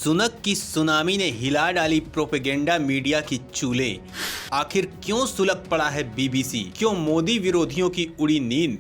सुनक की सुनामी ने हिला डाली प्रोपेगेंडा मीडिया की चूल्हे। आखिर क्यों सुलग पड़ा है बीबीसी? क्यों मोदी विरोधियों की उड़ी नींद?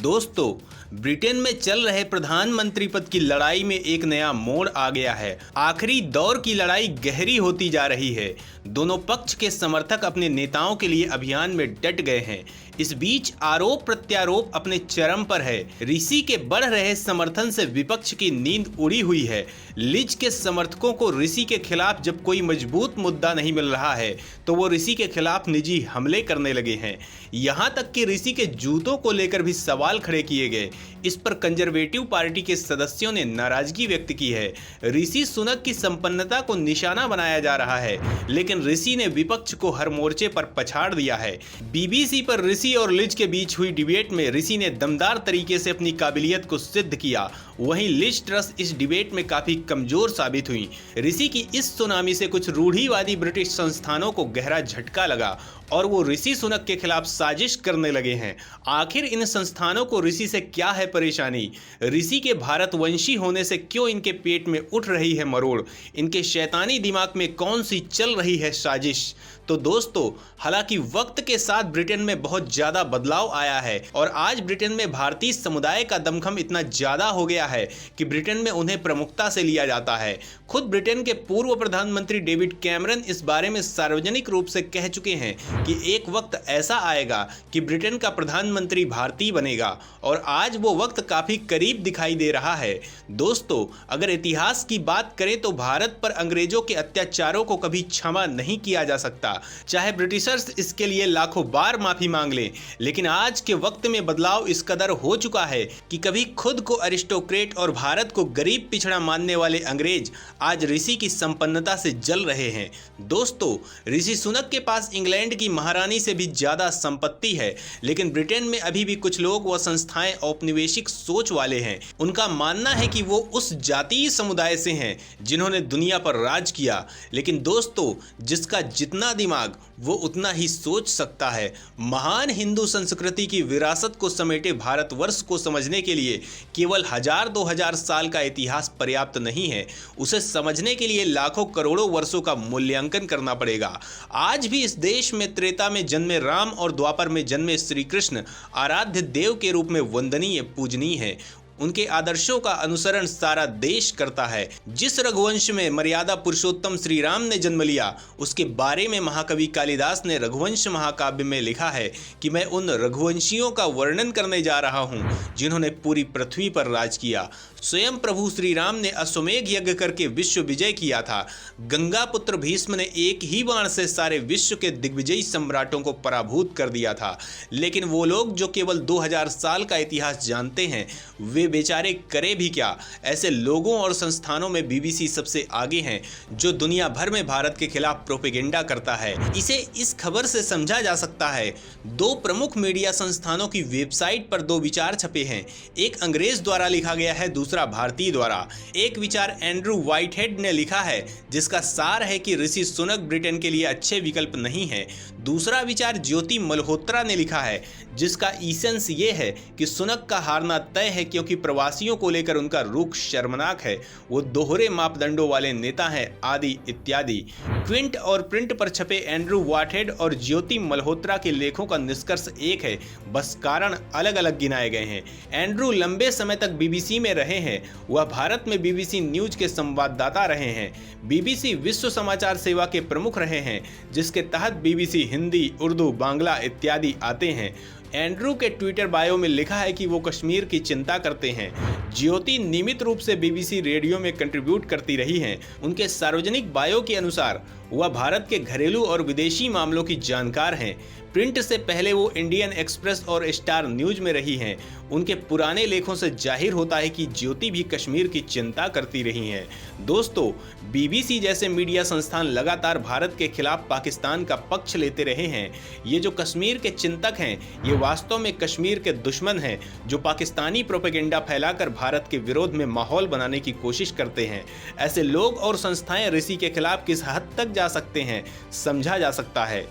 दोस्तों, ब्रिटेन में चल रहे प्रधानमंत्री पद की लड़ाई में एक नया मोड़ आ गया है। आखिरी दौर की लड़ाई गहरी होती जा रही है। दोनों पक्ष के समर्थक अपने नेताओं के लिए अभियान में डट गए हैं। इस बीच आरोप प्रत्यारोप अपने चरम पर है। ऋषि के बढ़ रहे समर्थन से विपक्ष की नींद उड़ी हुई है। लिज के समर्थकों को ऋषि के खिलाफ जब कोई मजबूत मुद्दा नहीं मिल रहा है तो वो ऋषि के खिलाफ निजी हमले करने लगे हैं। यहाँ तक कि ऋषि के जूतों को लेकर भी सवाल खड़े किए गए। इस पर कंजर्वेटिव पार्टी के सदस्यों ने नाराजगी व्यक्त की है। ऋषि सुनक की संपन्नता को निशाना बनाया जा रहा है, लेकिन ऋषि ने विपक्ष को हर मोर्चे पर पछाड़ दिया है। बीबीसी पर ऋषि और लिज के बीच हुई डिबेट में ऋषि ने दमदार तरीके से अपनी काबिलियत को सिद्ध किया। वहीं लिज ट्रस इस डिबेट में काफी कमजोर साबित हुई। ऋषि की इस सुनामी से कुछ रूढ़िवादी ब्रिटिश संस्थानों को गहरा झटका लगा और वो ऋषि सुनक के खिलाफ साजिश करने लगे हैं। आखिर इन संस्थानों को ऋषि से क्या है परेशानी? ऋषि के भारतवंशी होने से क्यों इनके पेट में उठ रही है मरोड़? इनके शैतानी दिमाग में कौन सी चल रही है साजिश? तो दोस्तों, हालांकि वक्त के साथ ब्रिटेन में बहुत ज्यादा बदलाव आया है और आज ब्रिटेन में भारतीय समुदाय का दमखम इतना ज्यादा हो गया है कि ब्रिटेन में उन्हें प्रमुखता से लिया जाता है। खुद ब्रिटेन के पूर्व प्रधानमंत्री डेविड कैमरन इस बारे में सार्वजनिक रूप से कह चुके हैं कि एक वक्त ऐसा आएगा कि ब्रिटेन का प्रधानमंत्री भारतीय बनेगा और आज वो वक्त काफी करीब दिखाई दे रहा है। दोस्तों, अगर इतिहास की बात करें तो भारत पर अंग्रेजों के अत्याचारों को कभी क्षमा नहीं किया जा सकता, चाहे ब्रिटिशर्स इसके लिए लाखों बार माफी मांग लें। लेकिन आज के वक्त में बदलाव इस कदर हो चुका है कि कभी खुद को अरिस्टोक्रेट और भारत को गरीब पिछड़ा मानने वाले अंग्रेज आज ऋषि की संपन्नता से जल रहे हैं। दोस्तों, ऋषि सुनक के पास इंग्लैंड की महारानी से भी ज्यादा संपत्ति है, लेकिन ब्रिटेन में अभी भी कुछ लोग व संस्थाएं औपनिवेशिक सोच वाले हैं। उनका मानना है कि वो उस जातीय समुदाय से हैं जिन्होंने दुनिया पर राज किया। लेकिन दोस्तों, जिसका जितना दिमाग वो उतना ही सोच सकता है। महान हिंदू संस्कृति की विरासत को समेटे भारतवर्ष को समझने के लिए केवल 1000-2000 साल का इतिहास पर्याप्त नहीं है। उसे समझने के लिए लाखों करोड़ों वर्षों का मूल्यांकन करना पड़ेगा। आज भी इस देश में त्रेता में जन्मे राम और द्वापर में जन्मे श्री कृष्ण आराध्य देव के रूप में वंदनीय पूजनीय है। उनके आदर्शों का अनुसरण सारा देश करता है। जिस रघुवंश में मर्यादा पुरुषोत्तम श्री राम ने जन्म लिया, उसके बारे में महाकवि कालिदास ने रघुवंश महाकाव्य में लिखा है कि मैं उन रघुवंशियों का वर्णन करने जा रहा हूँ जिन्होंने पूरी पृथ्वी पर राज किया। स्वयं प्रभु श्री राम ने अश्वमेध यज्ञ करके विश्व विजय किया था। गंगा पुत्र भीष्म ने एक ही बाण से सारे विश्व के दिग्विजयी सम्राटों को पराभूत कर दिया था। लेकिन वो लोग जो केवल 2000 साल का इतिहास जानते हैं, वे बेचारे करे भी क्या? ऐसे लोगों और संस्थानों में बीबीसी सबसे आगे हैं, जो दुनिया भर में भारत के खिलाफ प्रोपेगेंडा करता है। इसे इस खबर से समझा जा सकता है। दो प्रमुख मीडिया संस्थानों की वेबसाइट पर दो विचार छपे हैं। एक अंग्रेज द्वारा लिखा गया है, दूसरा भारतीय द्वारा। एक विचार एंड्रू व्हाइटहेड ने लिखा है, जिसका सार है कि ऋषि सुनक ब्रिटेन के लिए अच्छे विकल्प नहीं है। दूसरा विचार ज्योति मल्होत्रा ने लिखा है, जिसका ईसेंस ये है कि सुनक का हारना तय है क्योंकि प्रवासियों को लेकर उनका रुख शर्मनाक है, वो दोहरे मापदंडों वाले नेता हैं, आदि इत्यादि। क्विंट और प्रिंट पर छपे एंड्रू व्हाइटहेड और ज्योति मल्होत्रा के लेखों का निष्कर्ष एक है, बस कारण अलग अलग गिनाए गए हैं। एंड्रू लंबे समय तक बीबीसी में रहे हैं। वह भारत में बीबीसी न्यूज के संवाददाता रहे हैं। बीबीसी विश्व समाचार सेवा के प्रमुख रहे हैं, जिसके तहत बीबीसी हिंदी, उर्दू, बांग्ला इत्यादि आते हैं। एंड्रू के ट्विटर बायो में लिखा है कि वो कश्मीर की चिंता करते हैं। ज्योति नियमित रूप से बीबीसी रेडियो में कंट्रीब्यूट करती रही हैं। उनके सार्वजनिक बायो के अनुसार वह भारत के घरेलू और विदेशी मामलों की जानकार हैं। प्रिंट से पहले वो इंडियन एक्सप्रेस और स्टार न्यूज में रही हैं। उनके पुराने लेखों से जाहिर होता है कि ज्योति भी कश्मीर की चिंता करती रही हैं। दोस्तों, बीबीसी जैसे मीडिया संस्थान लगातार भारत के खिलाफ पाकिस्तान का पक्ष लेते रहे हैं। ये जो कश्मीर के चिंतक हैं, ये वास्तव में कश्मीर के दुश्मन हैं, जो पाकिस्तानी प्रोपेगेंडा फैलाकर भारत के विरोध में माहौल बनाने की कोशिश करते हैं। ऐसे लोग और संस्थाएं ऋषि के खिलाफ किस हद तक जा सकते हैं, समझा जा सकता है।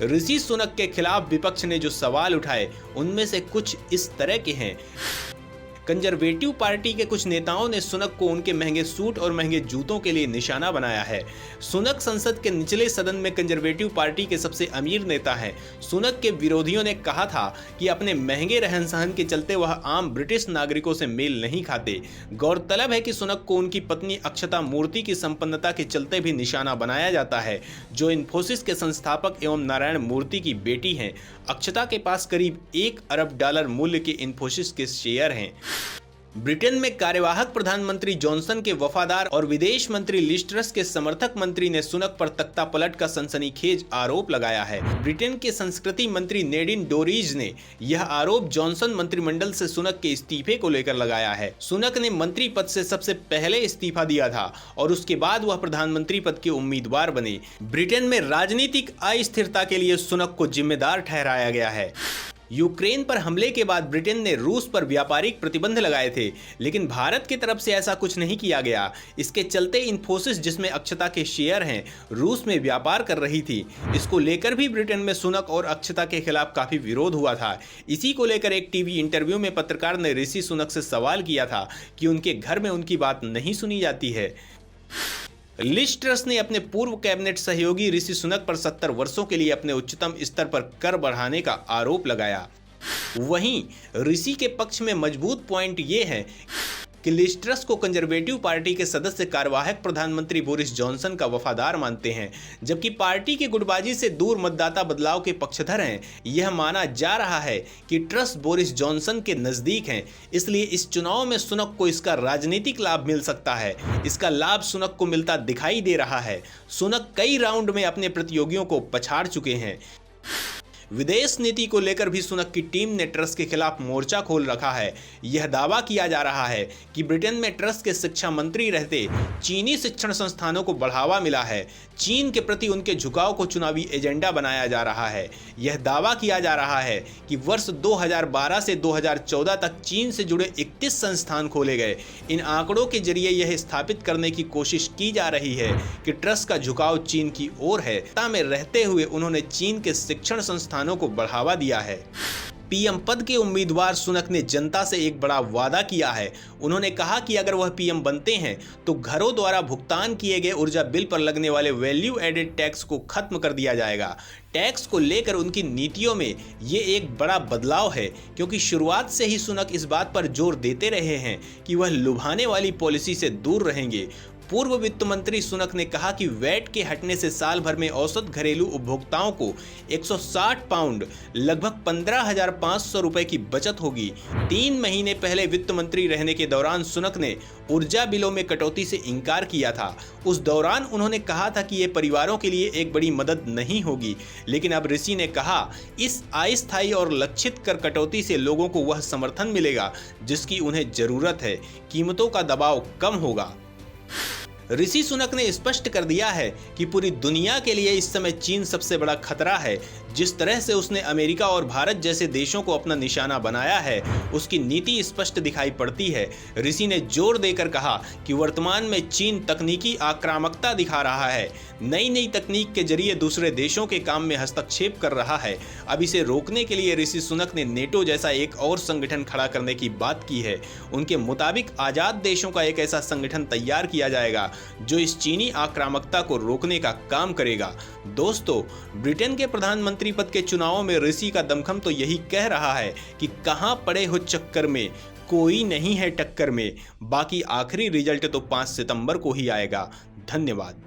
ऋषि सुनक के खिलाफ विपक्ष ने जो सवाल उठाए उनमें से कुछ इस तरह के हैं। कंजर्वेटिव पार्टी के कुछ नेताओं ने सुनक को उनके महंगे सूट और महंगे जूतों के लिए निशाना बनाया है। सुनक संसद के निचले सदन में कंजर्वेटिव पार्टी के सबसे अमीर नेता हैं। सुनक के विरोधियों ने कहा था कि अपने महंगे रहन सहन के चलते वह आम ब्रिटिश नागरिकों से मेल नहीं खाते। गौरतलब है कि सुनक को उनकी पत्नी अक्षता मूर्ति की संपन्नता के चलते भी निशाना बनाया जाता है, जो इन्फोसिस के संस्थापक एवं नारायण मूर्ति की बेटी हैं। अक्षता के पास करीब $1 अरब मूल्य के इन्फोसिस के शेयर हैं। ब्रिटेन में कार्यवाहक प्रधानमंत्री जॉनसन के वफादार और विदेश मंत्री लिज ट्रस के समर्थक मंत्री ने सुनक पर तख्तापलट का सनसनीखेज आरोप लगाया है। ब्रिटेन के संस्कृति मंत्री नेडिन डोरीज ने यह आरोप जॉनसन मंत्रिमंडल से सुनक के इस्तीफे को लेकर लगाया है। सुनक ने मंत्री पद से सबसे पहले इस्तीफा दिया था और उसके बाद वह प्रधानमंत्री पद के उम्मीदवार बने। ब्रिटेन में राजनीतिक अस्थिरता के लिए सुनक को जिम्मेदार ठहराया गया है। यूक्रेन पर हमले के बाद ब्रिटेन ने रूस पर व्यापारिक प्रतिबंध लगाए थे, लेकिन भारत की तरफ से ऐसा कुछ नहीं किया गया। इसके चलते इन्फोसिस, जिसमें अक्षता के शेयर हैं, रूस में व्यापार कर रही थी। इसको लेकर भी ब्रिटेन में सुनक और अक्षता के खिलाफ काफी विरोध हुआ था। इसी को लेकर एक टीवी इंटरव्यू में पत्रकार ने ऋषि सुनक से सवाल किया था कि उनके घर में उनकी बात नहीं सुनी जाती है। लिज ट्रस ने अपने पूर्व कैबिनेट सहयोगी ऋषि सुनक पर 70 वर्षों के लिए अपने उच्चतम स्तर पर कर बढ़ाने का आरोप लगाया। वहीं ऋषि के पक्ष में मजबूत पॉइंट ये है कि लिज ट्रस को कंजर्वेटिव पार्टी के सदस्य कार्यवाहक प्रधानमंत्री बोरिस जॉनसन का वफादार मानते हैं, जबकि पार्टी की गुटबाजी से दूर मतदाता बदलाव के पक्षधर हैं। यह माना जा रहा है कि ट्रस बोरिस जॉनसन के नजदीक हैं, इसलिए इस चुनाव में सुनक को इसका राजनीतिक लाभ मिल सकता है। इसका लाभ सुनक को मिलता दिखाई दे रहा है। सुनक कई राउंड में अपने प्रतियोगियों को पछाड़ चुके हैं। विदेश नीति को लेकर भी सुनक की टीम ने ट्रस के खिलाफ मोर्चा खोल रखा है। यह दावा किया जा रहा है कि ब्रिटेन में ट्रस के शिक्षा मंत्री रहते चीनी शिक्षण संस्थानों को बढ़ावा मिला है। चीन के प्रति उनके झुकाव को चुनावी एजेंडा बनाया जा रहा है। यह दावा किया जा रहा है कि वर्ष 2012 से 2014 तक चीन से जुड़े 31 संस्थान खोले गए। इन आंकड़ों के जरिए यह स्थापित करने की कोशिश की जा रही है कि ट्रस का झुकाव चीन की ओर है। सत्ता में रहते हुए उन्होंने चीन के शिक्षण संस्थानों को बढ़ावा दिया है। पीएम पद के उम्मीदवार सुनक ने जनता से एक बड़ा वादा किया है। उन्होंने कहा कि अगर वह पीएम बनते हैं तो घरों द्वारा भुगतान किए गए ऊर्जा बिल पर लगने वाले वैल्यू एडेड टैक्स को खत्म कर दिया जाएगा। टैक्स को लेकर उनकी नीतियों में ये एक बड़ा बदलाव है, क्योंकि शुरुआत से ही सुनक इस बात पर जोर देते रहे हैं कि वह लुभाने वाली पॉलिसी से दूर रहेंगे। पूर्व वित्त मंत्री सुनक ने कहा कि वैट के हटने से साल भर में औसत घरेलू उपभोक्ताओं को 160 पाउंड लगभग 15,500 रुपए की बचत होगी। 3 महीने पहले वित्त मंत्री रहने के दौरान सुनक ने ऊर्जा बिलों में कटौती से इनकार किया था। उस दौरान उन्होंने कहा था कि ये परिवारों के लिए एक बड़ी मदद नहीं होगी, लेकिन अब ऋषि ने कहा इस अस्थायी और लक्षित कर कटौती से लोगों को वह समर्थन मिलेगा जिसकी उन्हें जरूरत है। कीमतों का दबाव कम होगा। ऋषि सुनक ने स्पष्ट कर दिया है कि पूरी दुनिया के लिए इस समय चीन सबसे बड़ा खतरा है। जिस तरह से उसने अमेरिका और भारत जैसे देशों को अपना निशाना बनाया है, उसकी नीति स्पष्ट दिखाई पड़ती है। ऋषि ने जोर देकर कहा कि वर्तमान में चीन तकनीकी आक्रामकता दिखा रहा है, नई नई तकनीक के जरिए दूसरे देशों के काम में हस्तक्षेप कर रहा है। अब इसे रोकने के लिए ऋषि सुनक ने नेटो जैसा एक और संगठन खड़ा करने की बात की है। उनके मुताबिक आजाद देशों का एक ऐसा संगठन तैयार किया जाएगा जो इस चीनी आक्रामकता को रोकने का काम करेगा। दोस्तों, ब्रिटेन के प्रधानमंत्री पद के चुनावों में ऋषि का दमखम तो यही कह रहा है कि कहां पड़े हो चक्कर में, कोई नहीं है टक्कर में। बाकी आखिरी रिजल्ट तो 5 सितंबर को ही आएगा। धन्यवाद।